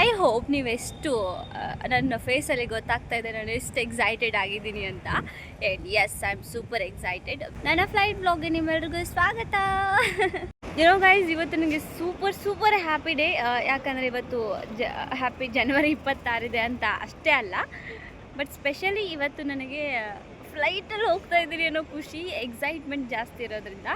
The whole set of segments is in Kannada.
ಐ ಹೋಪ್ ನೀವೆಷ್ಟು ನನ್ನ ಫೇಸಲ್ಲಿ ಗೊತ್ತಾಗ್ತಾ ಇದೆ ನಾನು ಎಷ್ಟು ಎಕ್ಸೈಟೆಡ್ ಆಗಿದ್ದೀನಿ ಅಂತ. And yes I am super excited. ನನ್ನ ಫ್ಲೈಟ್ ಬ್ಲಾಗ್ಗೆ ನಿಮ್ಮೆಲ್ರಿಗೂ ಸ್ವಾಗತ. ಏನೋ ಗೈಸ್, ಇವತ್ತು ನನಗೆ ಸೂಪರ್ ಹ್ಯಾಪಿ ಡೇ. ಯಾಕಂದರೆ ಇವತ್ತು ಹ್ಯಾಪಿ ಜನವರಿ 26 ಇದೆ ಅಂತ ಅಷ್ಟೇ ಅಲ್ಲ, ಬಟ್ ಸ್ಪೆಷಲಿ ಇವತ್ತು ನನಗೆ ಫ್ಲೈಟಲ್ಲಿ ಹೋಗ್ತಾ ಇದ್ದೀನಿ ಅನ್ನೋ ಖುಷಿ, ಎಕ್ಸೈಟ್ಮೆಂಟ್ ಜಾಸ್ತಿ ಇರೋದ್ರಿಂದ.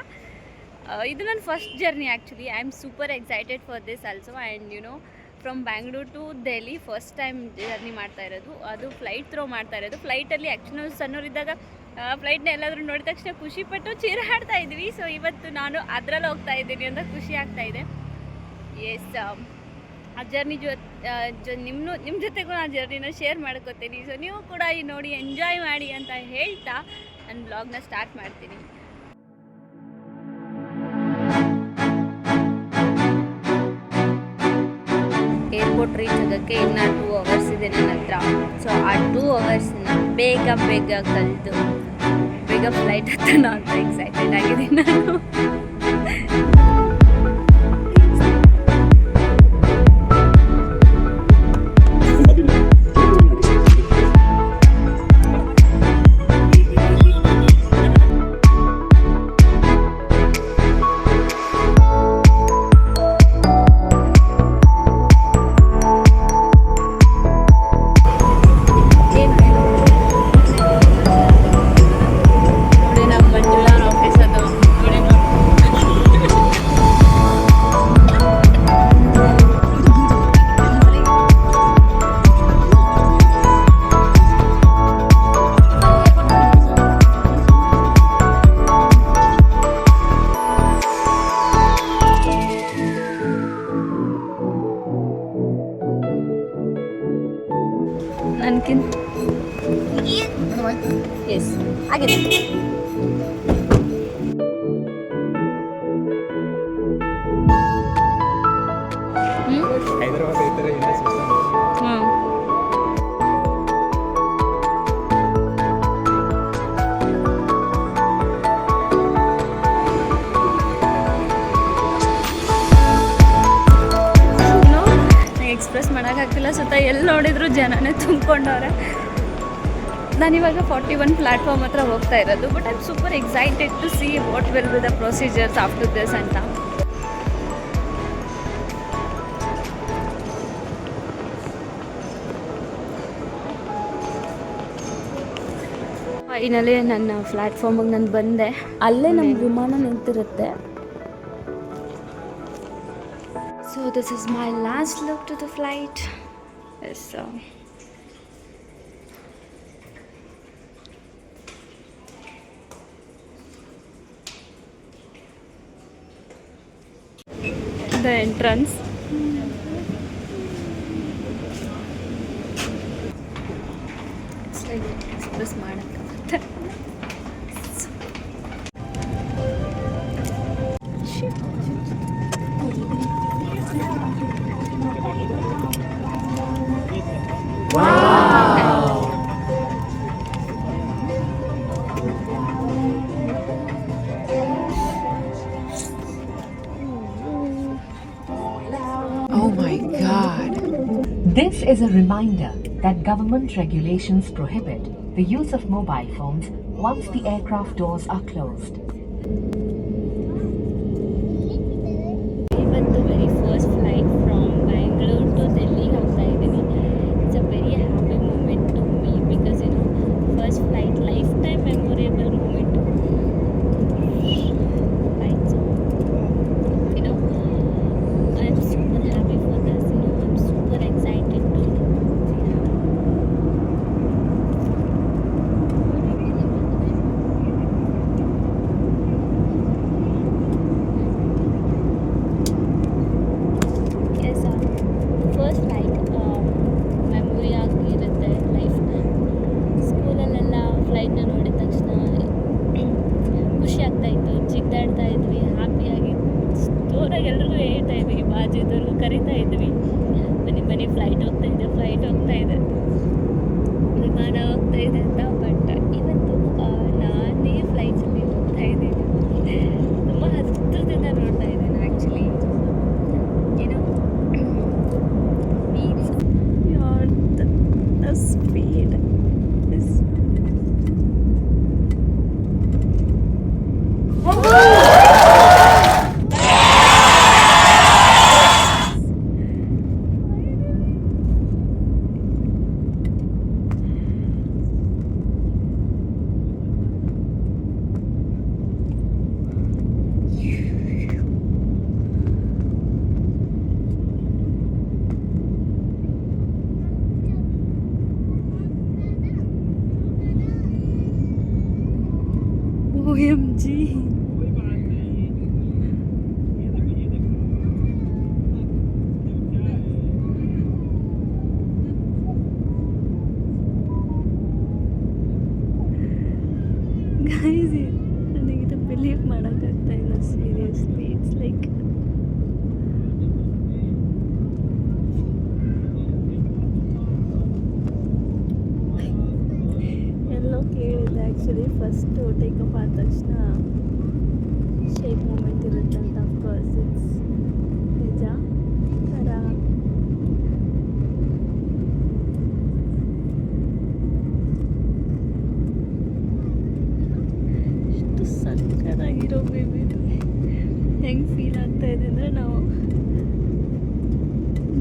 ಇದು ನನ್ನ first journey actually. I am super excited for this also. And from Bangalore to Delhi first time journey ಮಾಡ್ತಾ ಇರೋದು, ಅದು ಫ್ಲೈಟ್ ಥ್ರೋ ಮಾಡ್ತಾ ಇರೋದು. ಫ್ಲೈಟಲ್ಲಿ ಆ್ಯಕ್ಚುಲಿ ನಾವು ಸಣ್ಣವರಿದ್ದಾಗ ಫ್ಲೈಟ್ನ ಎಲ್ಲಾದರೂ ನೋಡಿದ ತಕ್ಷಣ ಖುಷಿಪಟ್ಟು ಚೀರಾಡ್ತಾ ಇದ್ವಿ. ಸೊ ಇವತ್ತು ನಾನು ಅದರಲ್ಲಿ ಹೋಗ್ತಾ ಇದ್ದೀನಿ ಅಂತ ಖುಷಿ ಆಗ್ತಾ ಇದೆ. ಎಸ್, ಆ ಜರ್ನಿ ನಿಮ್ಮ ಜೊತೆಗೂ ಆ ಜರ್ನಿನ ಶೇರ್ ಮಾಡ್ಕೋತೀನಿ. ಸೊ ನೀವು ಕೂಡ ನೋಡಿ ಎಂಜಾಯ್ ಮಾಡಿ ಅಂತ ಹೇಳ್ತಾ ನನ್ನ ಬ್ಲಾಗ್ನ ಸ್ಟಾರ್ಟ್ ಮಾಡ್ತೀನಿ. ಏರ್ಪೋರ್ಟ್ ರೀಚ್ ಆಗೋಕ್ಕೆ ಇನ್ನೂ 2 ಅವರ್ಸ್ ಇದೆ ನನ್ನ ಹತ್ರ. ಸೊ ಆ 2 ಅವರ್ಸ್ನ ಬೇಗ ಕಳೆದು ಬೇಗ ಫ್ಲೈಟ್ ಹತ್ತೋಣ ಅಂತ ಎಕ್ಸೈಟೆಡ್ ಆಗಿದ್ದೀನಿ ನಾನು. ನನಗಿಂತ ಎಸ್ ಆಗಿದೆ. ಎಕ್ಸ್ಪ್ರೆಸ್ ಮಾಡೋಕ್ಕಾಗ್ತಿಲ್ಲ, ಸುತ್ತ ಎಲ್ಲಿ ನೋಡಿದ್ರು ಜನನೇ ತುಂಬಿಕೊಂಡವ್ರೆ. ನಾನಿವಾಗ 41 ಪ್ಲ್ಯಾಟ್ಫಾರ್ಮ್ ಹತ್ರ ಹೋಗ್ತಾ ಇರೋದು. But I am super excited to see what will be the procedures after this ಅಂತ. ಫೈನಲಿ ನನ್ನ ಪ್ಲ್ಯಾಟ್ಫಾರ್ಮಿಗೆ ನಾನು ಬಂದೆ. ಅಲ್ಲೇ ನಮ್ಮ ವಿಮಾನ ನಿಂತಿರುತ್ತೆ. So this is my last look to the flight. So the entrance. It's like express ಮಾಡಕ್ಕೆ. Oh my God. This is a reminder that government regulations prohibit the use of mobile phones once the aircraft doors are closed. Even the very first flight from Bangalore to Delhi ಹೋಗ್ತಾ ಇದ್ದೀನಿ. It's a very happy moment to me because first flight, lifetime memorable moment. Right, so I'm super happy for this. I'm super excited to. M G. Guys, ನನಗಿದು ಬಿಲೀವ್ ಮಾಡೋಕ್ಕಾಗ್ತಾ ಇಲ್ಲ. ಸೀರಿಯಸ್ಲಿ, ಇಟ್ಸ್ ಲೈಕ್ ಎಲ್ಲೋ ಕೇಳಿದ್ದೆ ಆ್ಯಕ್ಚುಲಿ. ಫಸ್ಟು ಟೇಕಪ್ ಆದ ತಕ್ಷಣ ಶೇಕ್ ಮೂಮೆಂಟ್ ಇರುತ್ತಂತ. ಅಫ್ಕೋರ್ಸ್ ಇಟ್ಸ್ ನಿಜ. ಥರ ಎಷ್ಟು ಸಕ್ಕತ್ತಾಗಿರೋ ಬೇಬಿದು ಹೆಂಗೆ ಫೀಲ್ ಆಗ್ತಾ ಇದೆ ಅಂದರೆ, ನಾವು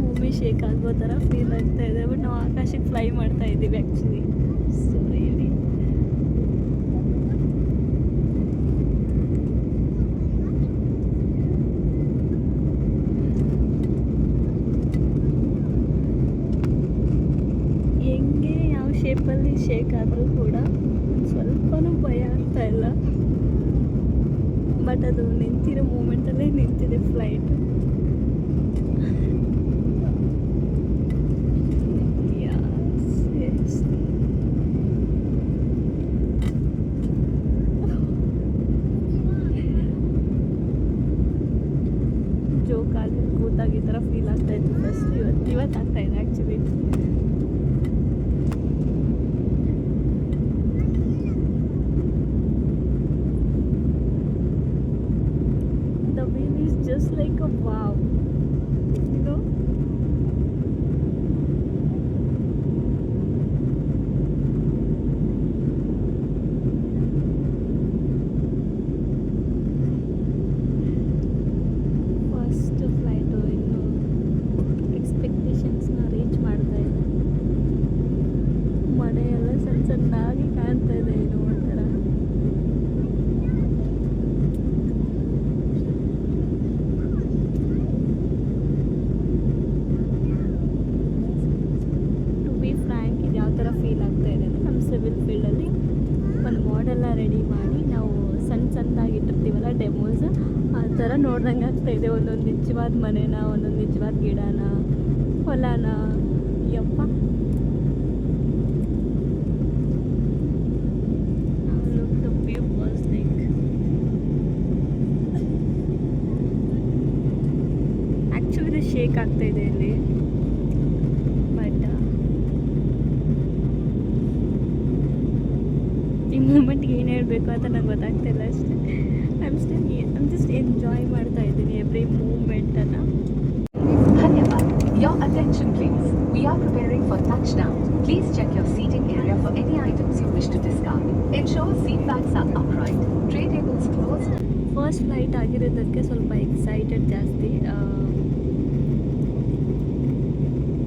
ಮೂವಿ ಶೇಕ್ ಆಗೋ ಥರ ಫೀಲ್ ಆಗ್ತಾ ಇದೆ. ಬಟ್ ನಾವು ಆಕಾಶಕ್ಕೆ ಫ್ಲೈ ಮಾಡ್ತಾ ಇದ್ದೀವಿ ಆ್ಯಕ್ಚುಲಿ. ಸೊ ರಿಯಲಿ ಹೆಂಗೆ ಯಾವ ಶೇಪಲ್ಲಿ ಶೇಕ್ ಆದರೂ ಕೂಡ ಒಂದು ಸ್ವಲ್ಪನೂ ಭಯ ಆಗ್ತಾ ಇಲ್ಲ. ಬಟ್ ಅದು ನಿಂತಿರೋ ಮೂಮೆಂಟಲ್ಲೇ ನಿಂತಿದೆ ಫ್ಲೈಟ್. ಜೋಕಾಲಿ ಕೂತಾಗ ಈ ಥರ ಫೀಲ್ ಆಗ್ತಾ ಇತ್ತು ಫಸ್ಟ್. ಇವತ್ತು ಆಗ್ತಾ ಇದೆ actually. The view is just like a wow, you know. First flight ಇನ್ನು ಎಕ್ಸ್ಪೆಕ್ಟೇಷನ್ಸ್ನ ರೀಚ್ ಮಾಡ್ತಾ ಇದೆ. ಮನೆಯೆಲ್ಲ ಸಣ್ಣ ಸಣ್ಣಾಗಿ ಕಾಣ್ತಾ ಇದೆ. ಏನು ಒಂಥರ ಟು ಬಿ ಫ್ರ್ಯಾಂಕ್, ಇದು ಯಾವ ಥರ ಫೀಲ್ ಆಗ್ತಾ ಇದೆ ಅಂದರೆ, ನಮ್ಮ ಸಿವಿಲ್ ಫೀಲ್ಡಲ್ಲಿ ಒಂದು ಮಾಡೆಲ್ಲ ರೆಡಿ ಮಾಡಿ ನಾವು ಸಣ್ಣದಾಗಿ ಇಟ್ಟಿರ್ತೀವಲ್ಲ ಡೆಮೋಸ್, ಆ ಥರ ನೋಡ್ದಂಗೆ ಆಗ್ತಾ ಇದೆ. ಒಂದೊಂದು ನಿಜವಾದ ಮನೆನ, ಒಂದೊಂದು ನಿಜವಾದ ಗಿಡನ, ಹೊಲನ. ಯಪ್ಪ, look, the view was like actually ಇದು ಶೇಕ್ ಆಗ್ತಾ ಇದೆ ಇಲ್ಲಿ. ಬಟ್ ಈ ಮೂಮೆಂಟ್ಗೆ ಏನು ಹೇಳಬೇಕು ಅಂತ ನಂಗೆ ಗೊತ್ತಾಗ್ತಾ ಇಲ್ಲ ಅಷ್ಟೇ. ಐಮ್ ಜಸ್ಟ್ ಎಂಜಾಯ್ ಮಾಡ್ತಾ ಇದ್ದೀನಿ every ಮೂಮೆಂಟನ್ನು. Dhanyavad. Your attention please. We are preparing for touchdown. Please check your seating area for any items you wish to discard. Ensure seat backs are upright. Tray tables closed. First flight ಆಗಿರೋದಕ್ಕೆ ಸ್ವಲ್ಪ ಎಕ್ಸೈಟೆಡ್ ಜಾಸ್ತಿ.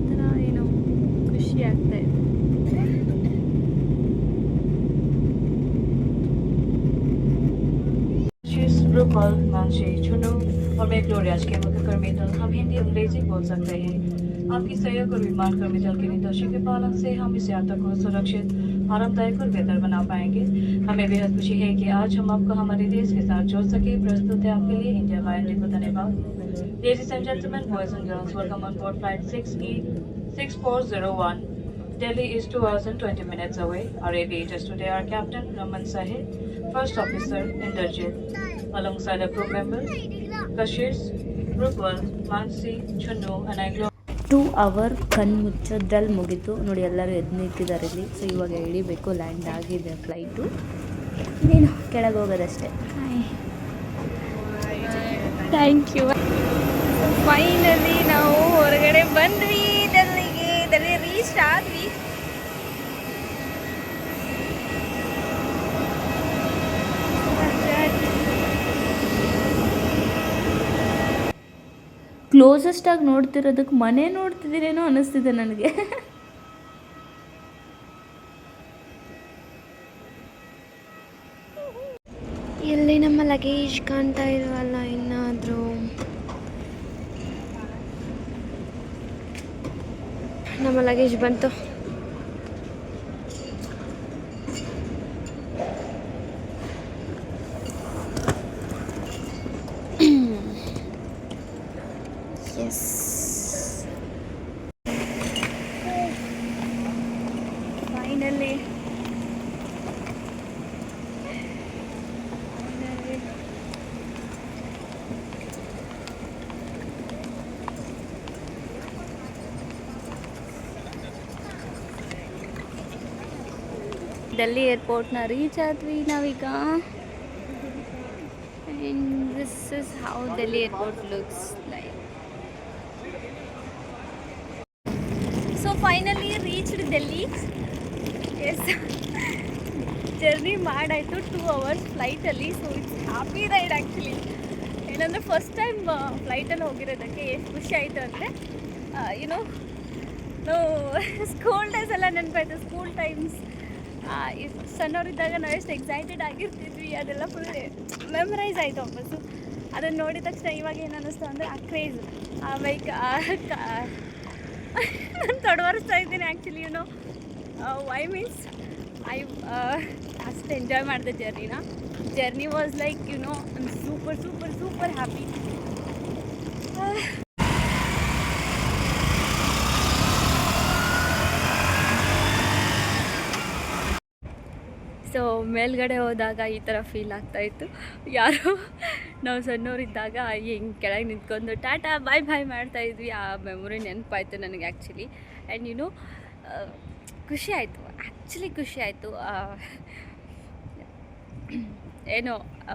ಥರ ಏನೋ ಖುಷಿ ಆಗ್ತಾ ಇದೆ. रूपल, मानसी, चुनू और मैं ग्लोरिया के मुख्य कर्मी दल हम हिंदी अंग्रेजी बोल सकते हैं। आपकी सहयोग और विमान कर्मी दल के निर्देशों के पालन से हम इस यात्रा को सुरक्षित, आरामदायक और बेहतर बना पाएंगे। हमें बेहद खुशी है कि आज हम आपको हमारे देश के साथ जोड़ सके। प्रस्तुत है आपके लिए इंडिया वायुसेना को धन्यवाद। Ladies and gentlemen, boys and girls, welcome on board flight 6E6401. Delhi is 2 hours and 20 minutes away. Our aviators today are Captain Raman Sahib, First Officer Inderjit, alongside our crew members Kashish, Rupal, Mansi, Chunnu and I. 2 hour ಕಣ್ಣು ಮುಚ್ಚೋದ್ರಲ್ಲಿ ಮುಗೀತು ನೋಡಿ. ಎಲ್ಲರೂ ಎದ್ದು ನಿಂತಿದ್ದಾರೆ ಇಲ್ಲಿ. ಸೊ ಇವಾಗ ಇಳಿಬೇಕು. ಲ್ಯಾಂಡ್ ಆಗಿದೆ ಫ್ಲೈಟು. ಇನ್ನೇನು ಕೆಳಗೆ ಹೋಗೋದಷ್ಟೇ. Thank you. ಫೈನಲಿ ನಾವು ಹೊರಗಡೆ ಬಂದ್ವಿ. ಡೆಲ್ಲಿ ರೀಚ್ ಆದ್ವಿ. ಕ್ಲೋಸೆಸ್ಟಾಗಿ ನೋಡ್ತಿರೋದಕ್ಕೆ ಮನೆ ನೋಡ್ತಿದ್ದೀರೇನೋ ಅನ್ನಿಸ್ತಿದೆ ನನಗೆ. ಎಲ್ಲಿ ನಮ್ಮ ಲಗೇಜ್ ಕಾಣ್ತಾ ಇಲ್ವಲ್ಲ ಇನ್ನಾದರೂ. ನಮ್ಮ ಲಗೇಜ್ ಬಂತು. ಡೆಲ್ಲಿ ಏರ್ಪೋರ್ಟ್ನ ರೀಚ್ ಆದ್ವಿ ನಾವೀಗ. And this is how Delhi airport looks like. So finally reached Delhi. Yes, journey ಮಾಡಾಯಿತು 2 hours ಫ್ಲೈಟಲ್ಲಿ. So it's happy ride actually. ಏನಂದರೆ ಫಸ್ಟ್ ಟೈಮ್ ಫ್ಲೈಟಲ್ಲಿ ಹೋಗಿರೋದಕ್ಕೆ ಎಷ್ಟು ಖುಷಿ ಆಯಿತು ಅಂದರೆ ಯುನೋ ನಾವು ಸ್ಕೂಲ್ ಡೇಸ್ ಎಲ್ಲ ನೆನಪಾಯ್ತು. ಸ್ಕೂಲ್ ಟೈಮ್ಸ್ ಸಣ್ಣವರಿದ್ದಾಗ ನಾವು ಎಷ್ಟು ಎಕ್ಸೈಟೆಡ್ ಆಗಿರ್ತಿದ್ವಿ, ಅದೆಲ್ಲ ಫುಲ್ ಮೆಮರೈಸ್ ಆಯಿತು ವಾಪಸ್ಸು. ಅದನ್ನು ನೋಡಿದ ತಕ್ಷಣ ಇವಾಗ ಏನು ಅನ್ನಿಸ್ತು ಅಂದರೆ ಆ ಕ್ರೇಜ್, ಆ ಬೈಕ್ ನಾನು ತೊಡವರಿಸ್ತಾ ಇದ್ದೀನಿ ಆ್ಯಕ್ಚುಲಿ. ಯುನೋ ವೈ ಮೀನ್ಸ್ ಅಷ್ಟು ಎಂಜಾಯ್ ಮಾಡಿದೆ ಜರ್ನಿನ. Journey was like you know I am super super super happy. So ಮೇಲ್ಗಡೆ ಹೋದಾಗ ಈ ಥರ ಫೀಲ್ ಆಗ್ತಾಯಿತ್ತು. ಯಾರೋ ನಾವು ಸಣ್ಣವರಿದ್ದಾಗ ಹಿಂಗೆ ಕೆಳಗೆ ನಿಂತ್ಕೊಂಡು ಟಾಟಾ ಬಾಯ್ ಬಾಯ್ ಮಾಡ್ತಾಯಿದ್ವಿ. ಆ ಮೆಮೊರಿ ನೆನಪಾಯಿತು ನನಗೆ ಆ್ಯಕ್ಚುಲಿ. ಆ್ಯಂಡ್ ಯುನೋ ಖುಷಿ ಆಯಿತು, ಆ್ಯಕ್ಚುಲಿ ಖುಷಿ ಆಯಿತು. ಏನೋ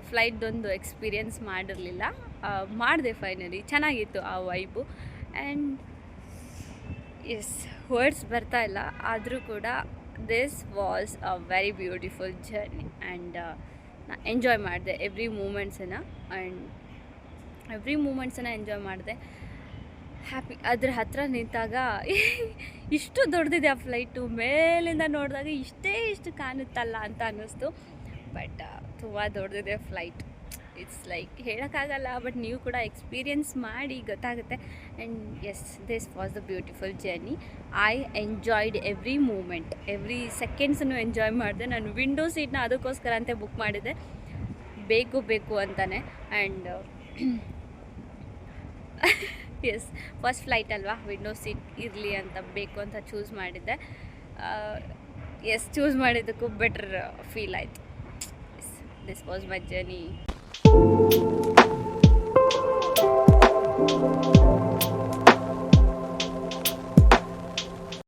ಫ್ಲೈಟ್ದೊಂದು ಎಕ್ಸ್ಪೀರಿಯೆನ್ಸ್ ಮಾಡಿರಲಿಲ್ಲ, ಮಾಡಿದೆ ಫೈನಲಿ. ಚೆನ್ನಾಗಿತ್ತು ಆ ವೈಬು. ಆ್ಯಂಡ್ ಎಸ್, ವರ್ಡ್ಸ್ ಬರ್ತಾ ಇಲ್ಲ, ಆದರೂ ಕೂಡ this was a very beautiful journey. And ನಾನು ಎಂಜಾಯ್ ಮಾಡಿದೆ ಎವ್ರಿ ಮೂಮೆಂಟ್ಸನ್ನು. ಆ್ಯಂಡ್ ಎವ್ರಿ ಮೂಮೆಂಟ್ಸನ್ನು ಎಂಜಾಯ್ ಮಾಡಿದೆ. ಹ್ಯಾಪಿ. ಅದ್ರ ಹತ್ರ ನಿಂತಾಗ ಇಷ್ಟು ದೊಡ್ಡದಿದೆ ಆ ಫ್ಲೈಟು, ಮೇಲಿಂದ ನೋಡಿದಾಗ ಇಷ್ಟು ಕಾಣುತ್ತಲ್ಲ ಅಂತ ಅನ್ನಿಸ್ತು. ಬಟ್ ತುಂಬ ದೊಡ್ಡದಿದೆ ಫ್ಲೈಟ್. ಇಟ್ಸ್ ಲೈಕ್ ಹೇಳೋಕ್ಕಾಗಲ್ಲ, ಬಟ್ ನೀವು ಕೂಡ ಎಕ್ಸ್ಪೀರಿಯೆನ್ಸ್ ಮಾಡಿ ಗೊತ್ತಾಗುತ್ತೆ. And yes, this was the beautiful journey. I enjoyed every moment, every ಸೆಕೆಂಡ್ಸನ್ನು ಎಂಜಾಯ್ ಮಾಡಿದೆ. ನಾನು ವಿಂಡೋ ಸೀಟ್ನ ಅದಕ್ಕೋಸ್ಕರ ಅಂತ ಬುಕ್ ಮಾಡಿದ್ದೆ, ಬೇಕು ಅಂತಲೇ. ಆ್ಯಂಡ್ ಎಸ್, ಫಸ್ಟ್ ಫ್ಲೈಟ್ ಅಲ್ವಾ, ವಿಂಡೋ ಸೀಟ್ ಇರಲಿ ಅಂತ ಬೇಕು ಅಂತ ಚೂಸ್ ಮಾಡಿದ್ದೆ. ಎಸ್, ಚೂಸ್ ಮಾಡಿದ್ದಕ್ಕೂ ಬೆಟರ್ ಫೀಲ್ ಆಯಿತು. Yes, this was my journey.